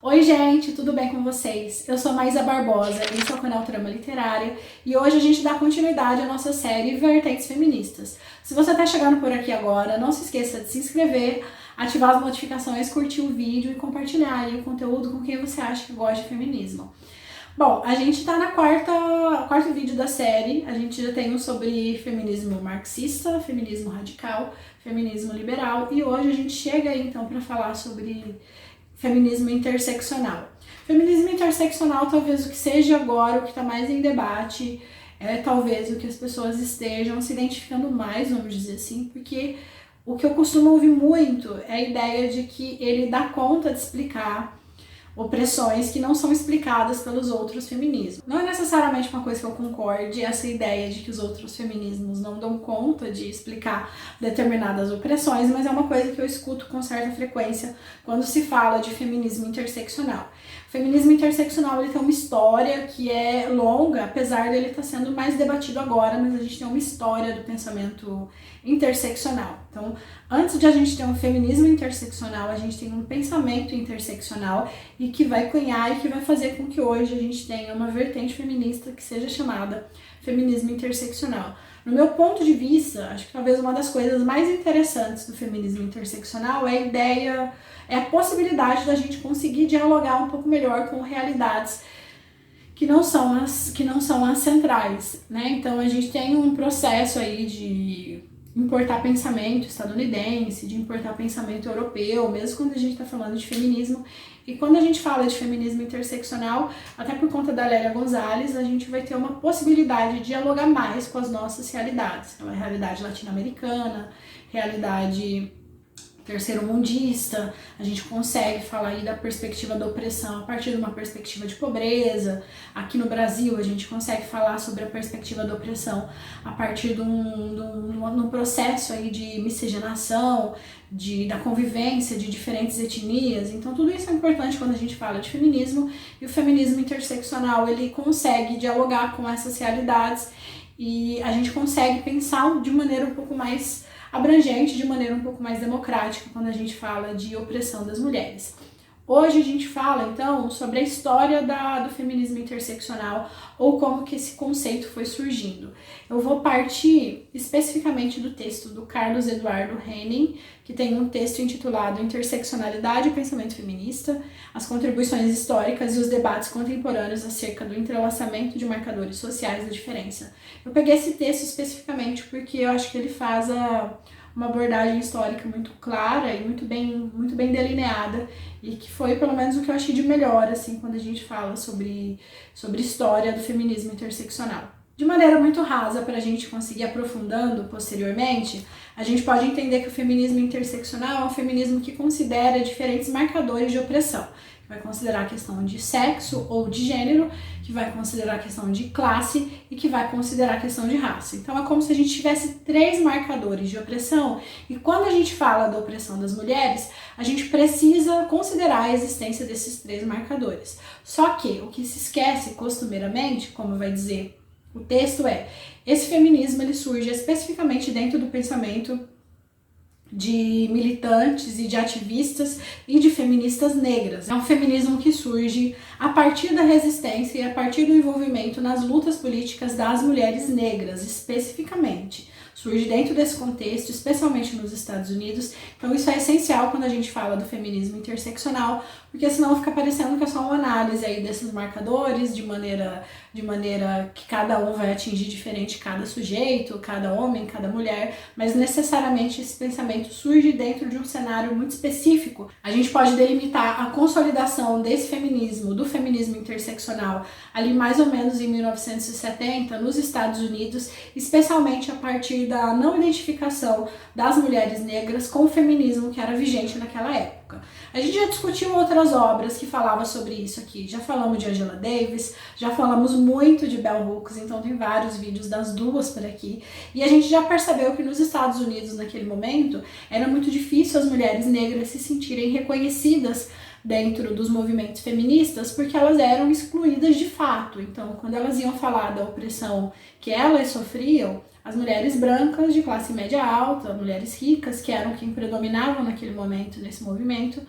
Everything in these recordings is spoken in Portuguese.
Oi gente, tudo bem com vocês? Eu sou Maísa Barbosa, esse é o canal Trama Literária e hoje a gente dá continuidade à nossa série Vertentes Feministas. Se você está chegando por aqui agora, não se esqueça de se inscrever, ativar as notificações, curtir o vídeo e compartilhar aí o conteúdo com quem você acha que gosta de feminismo. Bom, a gente está na quarto vídeo da série, a gente já tem um sobre feminismo marxista, feminismo radical, feminismo liberal e hoje a gente chega aí então para falar sobre feminismo interseccional. Feminismo interseccional talvez o que seja agora o que está mais em debate, talvez o que as pessoas estejam se identificando mais, vamos dizer assim, porque o que eu costumo ouvir muito é a ideia de que ele dá conta de explicar opressões que não são explicadas pelos outros feminismos. Não é necessariamente uma coisa que eu concorde, essa ideia de que os outros feminismos não dão conta de explicar determinadas opressões, mas é uma coisa que eu escuto com certa frequência quando se fala de feminismo interseccional. O feminismo interseccional ele tem uma história que é longa, apesar dele estar sendo mais debatido agora, mas a gente tem uma história do pensamento interseccional. Então, antes de a gente ter um feminismo interseccional, a gente tem um pensamento interseccional e que vai cunhar e que vai fazer com que hoje a gente tenha uma vertente feminista que seja chamada feminismo interseccional. No meu ponto de vista, acho que talvez uma das coisas mais interessantes do feminismo interseccional é a ideia, é a possibilidade da gente conseguir dialogar um pouco melhor com realidades que não são as centrais, né? Então a gente tem um processo aí de importar pensamento estadunidense, de importar pensamento europeu, mesmo quando a gente está falando de feminismo. E quando a gente fala de feminismo interseccional, até por conta da Lélia Gonzalez, a gente vai ter uma possibilidade de dialogar mais com as nossas realidades. Então, a realidade latino-americana, realidade terceiro-mundista, a gente consegue falar aí da perspectiva da opressão a partir de uma perspectiva de pobreza. Aqui no Brasil, a gente consegue falar sobre a perspectiva da opressão a partir de um processo aí de miscigenação, da convivência de diferentes etnias. Então, tudo isso é importante quando a gente fala de feminismo, e o feminismo interseccional, ele consegue dialogar com essas realidades e a gente consegue pensar de maneira um pouco mais abrangente, de maneira um pouco mais democrática quando a gente fala de opressão das mulheres. Hoje a gente fala então sobre a história do feminismo interseccional ou como que esse conceito foi surgindo. Eu vou partir especificamente do texto do Carlos Eduardo Henning, que tem um texto intitulado Interseccionalidade e Pensamento Feminista, as contribuições históricas e os debates contemporâneos acerca do entrelaçamento de marcadores sociais da diferença. Eu peguei esse texto especificamente porque eu acho que ele faz uma abordagem histórica muito clara e muito bem delineada, e que foi pelo menos o que eu achei de melhor assim quando a gente fala sobre história do feminismo interseccional. De maneira muito rasa, para a gente conseguir aprofundando posteriormente, a gente pode entender que o feminismo interseccional é um feminismo que considera diferentes marcadores de opressão, que vai considerar a questão de sexo ou de gênero, que vai considerar a questão de classe e que vai considerar a questão de raça. Então é como se a gente tivesse 3 marcadores de opressão, e quando a gente fala da opressão das mulheres, a gente precisa considerar a existência desses 3 marcadores. Só que o que se esquece costumeiramente, como vai dizer o texto, esse feminismo ele surge especificamente dentro do pensamento de militantes e de ativistas e de feministas negras. É um feminismo que surge a partir da resistência e a partir do envolvimento nas lutas políticas das mulheres negras, especificamente. Surge dentro desse contexto, especialmente nos Estados Unidos. Então isso é essencial quando a gente fala do feminismo interseccional, porque senão fica parecendo que é só uma análise aí desses marcadores de maneira que cada um vai atingir diferente cada sujeito, cada homem, cada mulher, mas necessariamente esse pensamento surge dentro de um cenário muito específico. A gente pode delimitar a consolidação desse feminismo, do feminismo interseccional, ali mais ou menos em 1970, nos Estados Unidos, especialmente a partir da não identificação das mulheres negras com o feminismo que era vigente naquela época. A gente já discutiu outras obras que falavam sobre isso aqui, já falamos de Angela Davis, já falamos muito de Bell Hooks, então tem vários vídeos das duas por aqui, e a gente já percebeu que nos Estados Unidos naquele momento era muito difícil as mulheres negras se sentirem reconhecidas dentro dos movimentos feministas, porque elas eram excluídas de fato. Então, quando elas iam falar da opressão que elas sofriam, as mulheres brancas de classe média alta, mulheres ricas, que eram quem predominavam naquele momento, nesse movimento,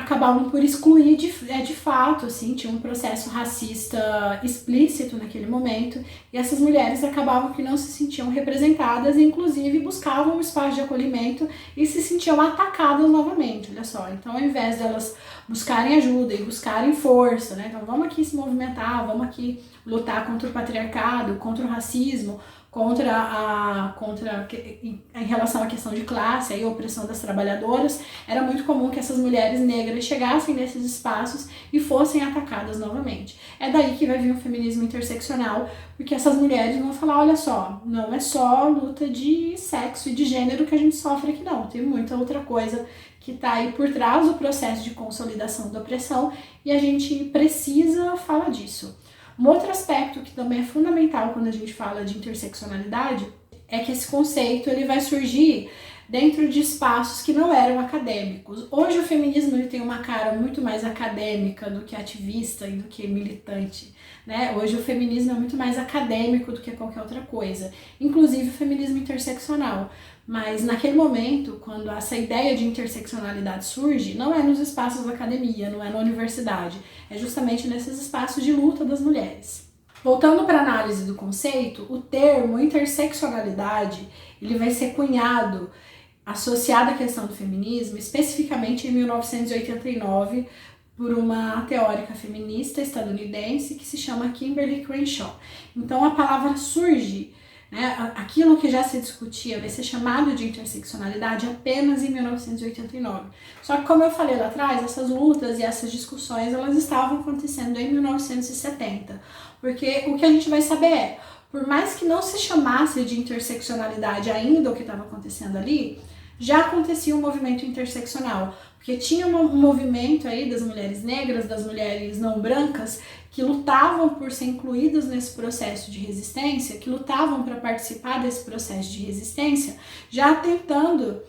acabavam por excluir de fato, assim, tinha um processo racista explícito naquele momento, e essas mulheres acabavam que não se sentiam representadas e inclusive buscavam um espaço de acolhimento e se sentiam atacadas novamente, olha só. Então, ao invés delas buscarem ajuda e buscarem força, né, então vamos aqui se movimentar, vamos aqui lutar contra o patriarcado, contra o racismo, em relação à questão de classe e a opressão das trabalhadoras, era muito comum que essas mulheres negras chegassem nesses espaços e fossem atacadas novamente. É daí que vai vir o feminismo interseccional, porque essas mulheres vão falar, olha só, não é só luta de sexo e de gênero que a gente sofre aqui não, tem muita outra coisa que está aí por trás do processo de consolidação da opressão e a gente precisa falar disso. Um outro aspecto que também é fundamental quando a gente fala de interseccionalidade é que esse conceito ele vai surgir dentro de espaços que não eram acadêmicos. Hoje o feminismo ele tem uma cara muito mais acadêmica do que ativista e do que militante, né? Hoje o feminismo é muito mais acadêmico do que qualquer outra coisa, inclusive o feminismo interseccional. Mas naquele momento, quando essa ideia de interseccionalidade surge, não é nos espaços da academia, não é na universidade, é justamente nesses espaços de luta das mulheres. Voltando para a análise do conceito, o termo interseccionalidade ele vai ser cunhado, associado à questão do feminismo, especificamente em 1989, por uma teórica feminista estadunidense que se chama Kimberly Crenshaw. Então a palavra surge, né, aquilo que já se discutia vai ser chamado de interseccionalidade apenas em 1989. Só que, como eu falei lá atrás, essas lutas e essas discussões elas estavam acontecendo em 1970. Porque o que a gente vai saber é, por mais que não se chamasse de interseccionalidade ainda o que estava acontecendo ali, já acontecia um movimento interseccional, porque tinha um movimento aí das mulheres negras, das mulheres não brancas, que lutavam por ser incluídas nesse processo de resistência, que lutavam para participar desse processo de resistência, já tentando,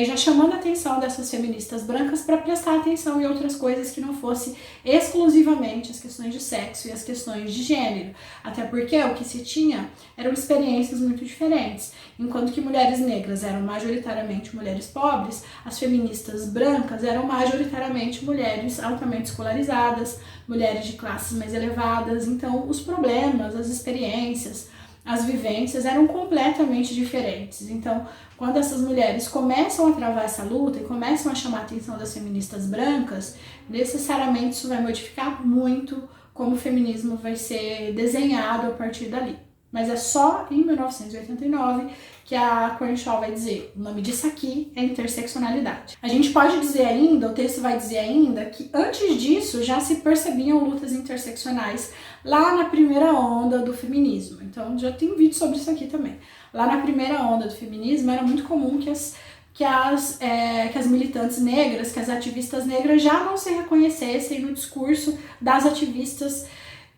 já chamando a atenção dessas feministas brancas para prestar atenção em outras coisas que não fosse exclusivamente as questões de sexo e as questões de gênero. Até porque o que se tinha eram experiências muito diferentes. Enquanto que mulheres negras eram majoritariamente mulheres pobres, as feministas brancas eram majoritariamente mulheres altamente escolarizadas, mulheres de classes mais elevadas. Então, os problemas, as experiências, as vivências eram completamente diferentes. Então, quando essas mulheres começam a travar essa luta e começam a chamar a atenção das feministas brancas, necessariamente isso vai modificar muito como o feminismo vai ser desenhado a partir dali. Mas é só em 1989 que a Crenshaw vai dizer, o nome disso aqui é interseccionalidade. A gente pode dizer ainda, o texto vai dizer ainda, que antes disso já se percebiam lutas interseccionais lá na primeira onda do feminismo. Então já tem vídeo sobre isso aqui também. Lá na primeira onda do feminismo era muito comum que as militantes negras, que as ativistas negras já não se reconhecessem no discurso das ativistas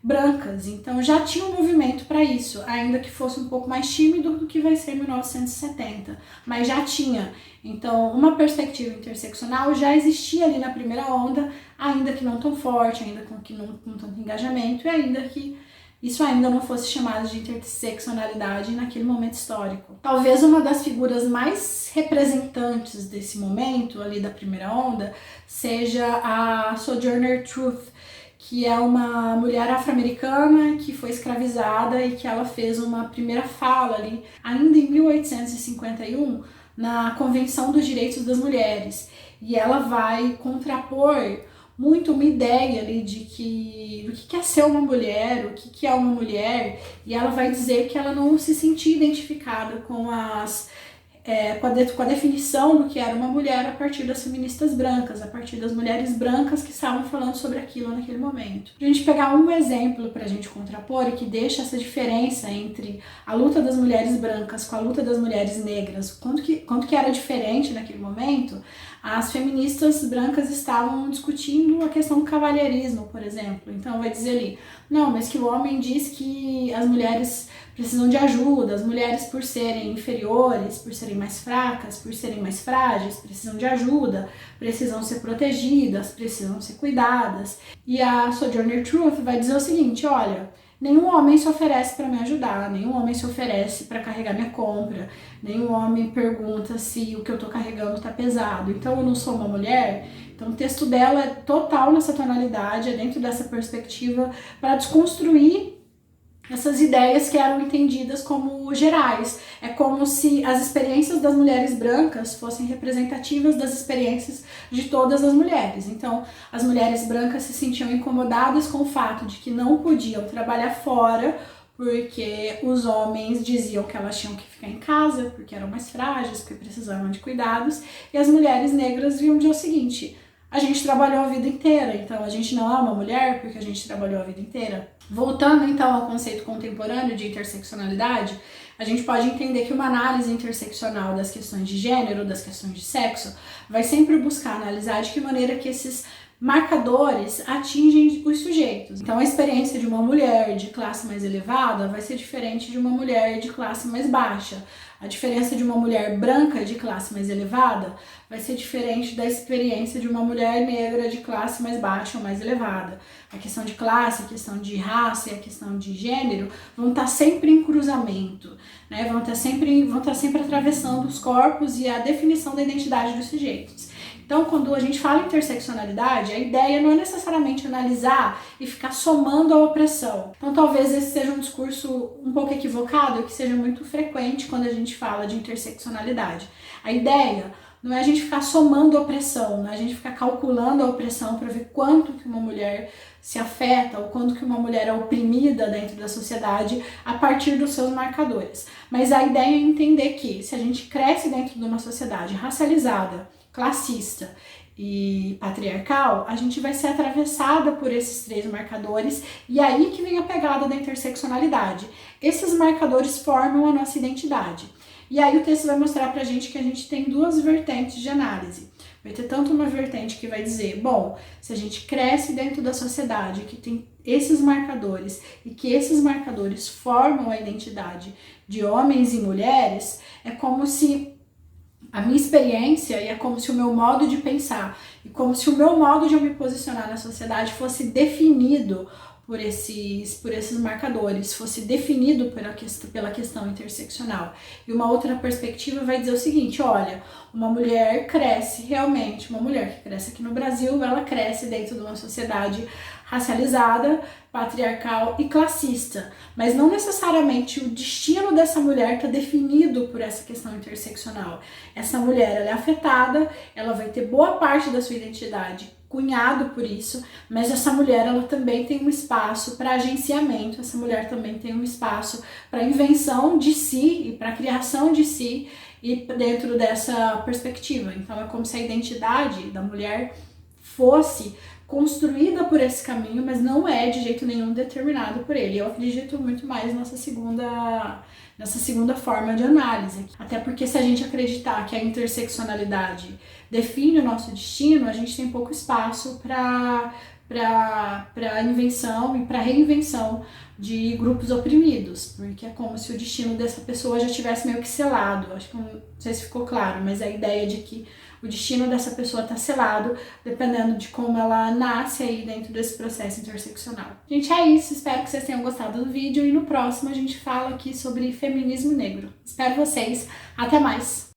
brancas. Então já tinha um movimento para isso, ainda que fosse um pouco mais tímido do que vai ser em 1970, mas já tinha. Então uma perspectiva interseccional já existia ali na primeira onda, ainda que não tão forte, ainda com tanto engajamento, e ainda que isso ainda não fosse chamado de interseccionalidade naquele momento histórico. Talvez uma das figuras mais representantes desse momento ali da primeira onda seja a Sojourner Truth, que é uma mulher afro-americana que foi escravizada e que ela fez uma primeira fala ali, ainda em 1851, na Convenção dos Direitos das Mulheres. E ela vai contrapor muito uma ideia ali do que é ser uma mulher, o que é uma mulher, e ela vai dizer que ela não se sentia identificada com com a definição do que era uma mulher a partir das feministas brancas, a partir das mulheres brancas que estavam falando sobre aquilo naquele momento. A gente pegar um exemplo para a gente contrapor e que deixa essa diferença entre a luta das mulheres brancas com a luta das mulheres negras, quanto que era diferente naquele momento, as feministas brancas estavam discutindo a questão do cavalheirismo, por exemplo. Então vai dizer ali, não, mas que o homem diz que as mulheres precisam de ajuda, as mulheres por serem inferiores, por serem mais fracas, por serem mais frágeis, precisam de ajuda, precisam ser protegidas, precisam ser cuidadas. E a Sojourner Truth vai dizer o seguinte, olha, nenhum homem se oferece para me ajudar, nenhum homem se oferece para carregar minha compra, nenhum homem pergunta se o que eu tô carregando tá pesado. Então eu não sou uma mulher, Então o texto dela é total nessa tonalidade, é dentro dessa perspectiva, para desconstruir essas ideias que eram entendidas como gerais. É como se as experiências das mulheres brancas fossem representativas das experiências de todas as mulheres. Então, as mulheres brancas se sentiam incomodadas com o fato de que não podiam trabalhar fora, porque os homens diziam que elas tinham que ficar em casa, porque eram mais frágeis, porque precisavam de cuidados, e as mulheres negras viam o seguinte: a gente trabalhou a vida inteira, então a gente não é uma mulher porque a gente trabalhou a vida inteira. Voltando então ao conceito contemporâneo de interseccionalidade, a gente pode entender que uma análise interseccional das questões de gênero, das questões de sexo, vai sempre buscar analisar de que maneira que esses marcadores atingem os sujeitos. Então a experiência de uma mulher de classe mais elevada vai ser diferente de uma mulher de classe mais baixa. A diferença de uma mulher branca de classe mais elevada vai ser diferente da experiência de uma mulher negra de classe mais baixa ou mais elevada. A questão de classe, a questão de raça e a questão de gênero vão estar sempre em cruzamento, né? Vão estar sempre atravessando os corpos e a definição da identidade dos sujeitos. Então, quando a gente fala em interseccionalidade, a ideia não é necessariamente analisar e ficar somando a opressão. Então, talvez esse seja um discurso um pouco equivocado, que seja muito frequente quando a gente fala de interseccionalidade. A ideia não é a gente ficar somando a opressão, não é a gente ficar calculando a opressão para ver quanto que uma mulher se afeta ou quanto que uma mulher é oprimida dentro da sociedade a partir dos seus marcadores. Mas a ideia é entender que se a gente cresce dentro de uma sociedade racializada, classista e patriarcal, a gente vai ser atravessada por esses três marcadores, e aí que vem a pegada da interseccionalidade. Esses marcadores formam a nossa identidade. E aí o texto vai mostrar pra gente que a gente tem duas vertentes de análise. Vai ter tanto uma vertente que vai dizer, bom, se a gente cresce dentro da sociedade que tem esses marcadores e que esses marcadores formam a identidade de homens e mulheres, é como se a minha experiência e é como se o meu modo de pensar e como se o meu modo de eu me posicionar na sociedade fosse definido por esses marcadores, fosse definido pela questão interseccional. E uma outra perspectiva vai dizer o seguinte, olha, uma mulher cresce realmente, uma mulher que cresce aqui no Brasil, ela cresce dentro de uma sociedade racializada, patriarcal e classista, mas não necessariamente o destino dessa mulher está definido por essa questão interseccional. Essa mulher, ela é afetada, ela vai ter boa parte da sua identidade cunhado por isso, mas essa mulher, ela também tem um espaço para agenciamento, essa mulher também tem um espaço para invenção de si e para criação de si e dentro dessa perspectiva. Então é como se a identidade da mulher fosse construída por esse caminho, mas não é de jeito nenhum determinado por ele. Eu acredito muito mais nessa segunda forma de análise. Até porque se a gente acreditar que a interseccionalidade define o nosso destino, a gente tem pouco espaço para invenção e para reinvenção de grupos oprimidos, porque é como se o destino dessa pessoa já tivesse meio que selado. Acho que não sei se ficou claro, mas a ideia de que o destino dessa pessoa está selado dependendo de como ela nasce aí dentro desse processo interseccional. Gente, é isso. Espero que vocês tenham gostado do vídeo e no próximo a gente fala aqui sobre feminismo negro. Espero vocês. Até mais!